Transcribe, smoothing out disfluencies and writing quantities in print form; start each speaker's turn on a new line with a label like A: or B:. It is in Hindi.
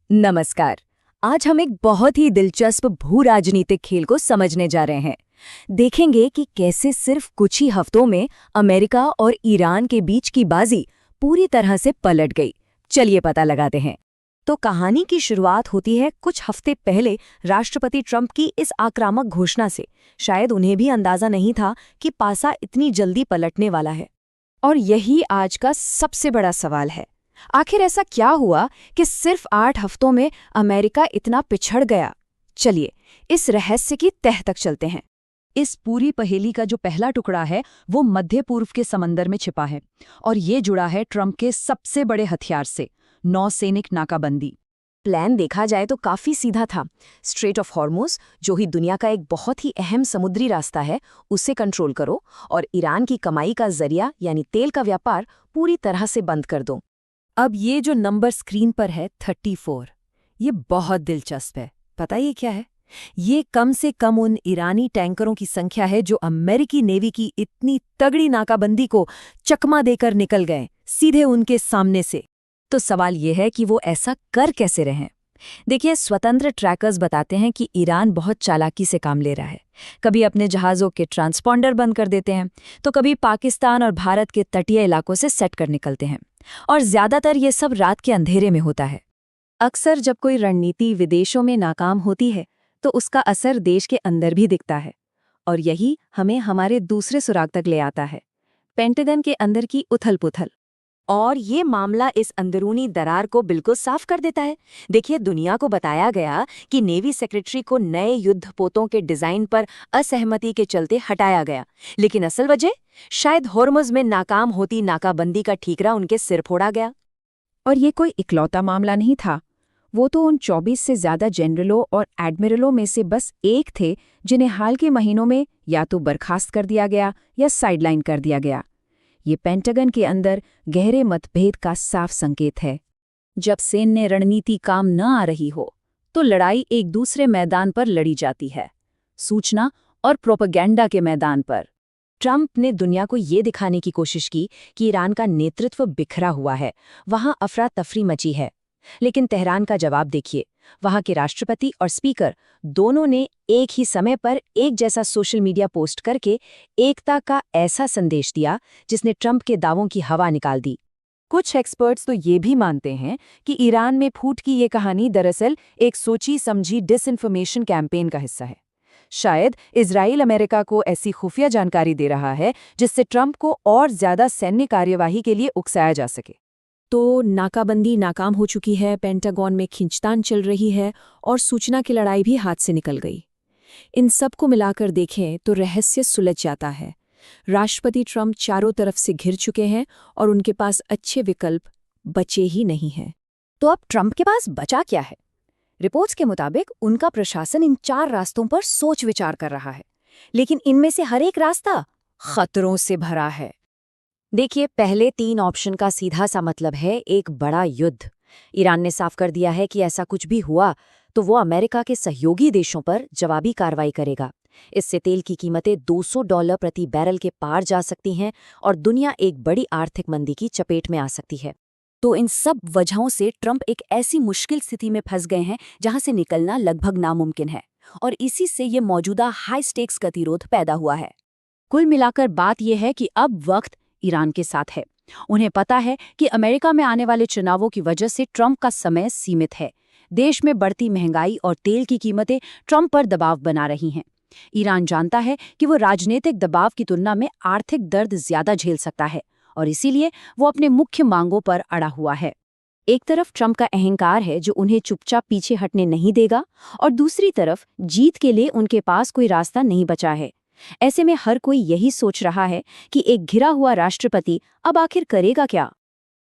A: नमस्कार। आज हम एक बहुत ही दिलचस्प भू राजनीतिक खेल को समझने जा रहे हैं। देखेंगे कि कैसे सिर्फ कुछ ही हफ्तों में अमेरिका और ईरान के बीच की बाजी पूरी तरह से पलट गई। चलिए पता लगाते हैं। तो कहानी की शुरुआत होती है कुछ हफ्ते पहले राष्ट्रपति ट्रंप की इस आक्रामक घोषणा से। शायद उन्हें भी अंदाजा नहीं था कि पासा इतनी जल्दी पलटने वाला है। और यही आज का सबसे बड़ा सवाल है। आखिर ऐसा क्या हुआ कि सिर्फ 8 हफ्तों में अमेरिका इतना पिछड़ गया? चलिए इस रहस्य की तह तक चलते हैं। इस पूरी पहेली का जो पहला टुकड़ा है वो मध्य पूर्व के समंदर में छिपा है और ये जुड़ा है ट्रंप के सबसे बड़े हथियार से, नौसैनिक नाकाबंदी। प्लान देखा जाए तो काफी सीधा था। स्ट्रेट ऑफ हॉर्मुज, जो ही दुनिया का एक बहुत ही अहम समुद्री रास्ता है, उसे कंट्रोल करो और ईरान की कमाई का जरिया यानी तेल का व्यापार पूरी तरह से बंद कर दो। अब ये जो नंबर स्क्रीन पर है 34, ये बहुत दिलचस्प है। पता ये क्या है? ये कम से कम उन ईरानी टैंकरों की संख्या है जो अमेरिकी नेवी की इतनी तगड़ी नाकाबंदी को चकमा देकर निकल गए, सीधे उनके सामने से। तो सवाल ये है कि वो ऐसा कर कैसे रहे हैं? देखिए, स्वतंत्र ट्रैकर्स बताते हैं कि ईरान बहुत चालाकी से काम ले रहा है। कभी अपने जहाज़ों के ट्रांसपॉन्डर बंद कर देते हैं, तो कभी पाकिस्तान और भारत के तटीय इलाकों से सेट कर निकलते हैं। और ज्यादातर ये सब रात के अंधेरे में होता है। अक्सर जब कोई रणनीति विदेशों में नाकाम होती है तो उसका असर देश के अंदर भी दिखता है। और यही हमें हमारे दूसरे सुराग तक ले आता है, पेंटागन के अंदर की उथल-पुथल। और ये मामला इस अंदरूनी दरार को बिल्कुल साफ कर देता है। देखिए, दुनिया को बताया गया कि नेवी सेक्रेटरी को नए युद्धपोतों के डिजाइन पर असहमति के चलते हटाया गया, लेकिन असल वजह शायद हॉर्मुज में नाकाम होती नाकाबंदी का ठीकरा उनके सिर फोड़ा गया। और ये कोई इकलौता मामला नहीं था। वो तो उन 24 से ज्यादा जनरलों और एडमिरलों में से बस एक थे जिन्हें हाल के महीनों में या तो बर्खास्त कर दिया गया या साइडलाइन कर दिया गया। ये पेंटागन के अंदर गहरे मतभेद का साफ संकेत है। जब सैन्य रणनीति काम न आ रही हो तो लड़ाई एक दूसरे मैदान पर लड़ी जाती है, सूचना और प्रोपेगेंडा के मैदान पर। ट्रंप ने दुनिया को ये दिखाने की कोशिश की कि ईरान का नेतृत्व बिखरा हुआ है, वहां अफरा तफरी मची है। लेकिन तेहरान का जवाब देखिए। वहां के राष्ट्रपति और स्पीकर दोनों ने एक ही समय पर एक जैसा सोशल मीडिया पोस्ट करके एकता का ऐसा संदेश दिया जिसने ट्रंप के दावों की हवा निकाल दी। कुछ एक्सपर्ट्स तो ये भी मानते हैं कि ईरान में फूट की ये कहानी दरअसल एक सोची समझी डिसइंफॉर्मेशन कैंपेन का हिस्सा है। शायद इजराइल अमेरिका को ऐसी खुफिया जानकारी दे रहा है जिससे ट्रंप को और ज्यादा सैन्य कार्यवाही के लिए उकसाया जा सके। तो नाकाबंदी नाकाम हो चुकी है, पेंटागन में खींचतान चल रही है और सूचना की लड़ाई भी हाथ से निकल गई। इन सब को मिलाकर देखें तो रहस्य सुलझ जाता है। राष्ट्रपति ट्रंप चारों तरफ से घिर चुके हैं और उनके पास अच्छे विकल्प बचे ही नहीं हैं। तो अब ट्रंप के पास बचा क्या है? रिपोर्ट्स के मुताबिक उनका प्रशासन इन 4 रास्तों पर सोच विचार कर रहा है, लेकिन इनमें से हर एक रास्ता खतरों से भरा है। देखिए, पहले 3 ऑप्शन का सीधा सा मतलब है एक बड़ा युद्ध। ईरान ने साफ कर दिया है कि ऐसा कुछ भी हुआ तो वो अमेरिका के सहयोगी देशों पर जवाबी कार्रवाई करेगा। इससे तेल की कीमतें $200 प्रति बैरल के पार जा सकती हैं और दुनिया एक बड़ी आर्थिक मंदी की चपेट में आ सकती है। तो इन सब वजहों से ट्रंप एक ऐसी मुश्किल स्थिति में फंस गए हैं जहां से निकलना लगभग नामुमकिन है, और इसी से ये मौजूदा हाई स्टेक्स गतिरोध पैदा हुआ है। कुल मिलाकर बात यह है कि अब वक्त ईरान के साथ है। उन्हें पता है कि अमेरिका में आने वाले चुनावों की वजह से ट्रंप का समय सीमित है। देश में बढ़ती महंगाई और तेल की कीमतें ट्रंप पर दबाव बना रही हैं। ईरान जानता है कि वो राजनीतिक दबाव की तुलना में आर्थिक दर्द ज्यादा झेल सकता है और इसीलिए वो अपने मुख्य मांगों पर अड़ा हुआ है। एक तरफ ट्रंप का अहंकार है जो उन्हें चुपचाप पीछे हटने नहीं देगा, और दूसरी तरफ जीत के लिए उनके पास कोई रास्ता नहीं बचा है। ऐसे में हर कोई यही सोच रहा है कि एक घिरा हुआ राष्ट्रपति अब आखिर करेगा क्या।